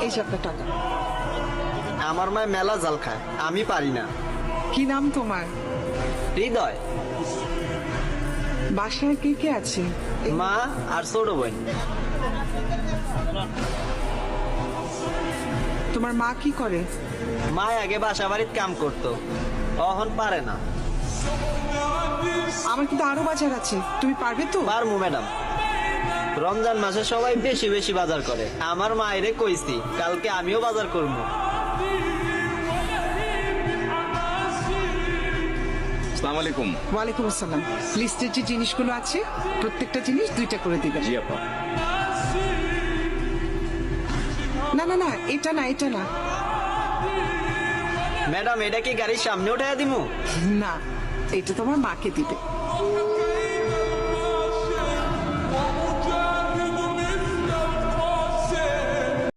এই যে আপনার টাকা। আমার মায় মেলা জাল খায়, আমি পারি না। কি নাম তোমার? হৃদয়। বাসায় কে কে আছে? মা আর ছোট বোন। তোমার মা কি করে? মা আগে বাসা বাড়ির কাম করতো, অহন পারে না। আমার কিন্তু আরো বাজার আছে, তুমি পারবে তো? পারমু ম্যাডাম। রমজান মাসে সবাই বেশি বেশি বাজার করে, আমার মায়েরে কইছি কালকে আমিও বাজার করবো। আসসালামু আলাইকুম। ওয়ালাইকুম আসসালাম। লিস্টের যে জিনিসগুলো আছে প্রত্যেকটা জিনিস 2টা করে দিবেন। জি আপা। না না না, এটা না, এটা না। ম্যাডাম এটা কি গাড়ির সামনে উঠাইয়া দিমু? না, এটা তোমার মাকে দিবে।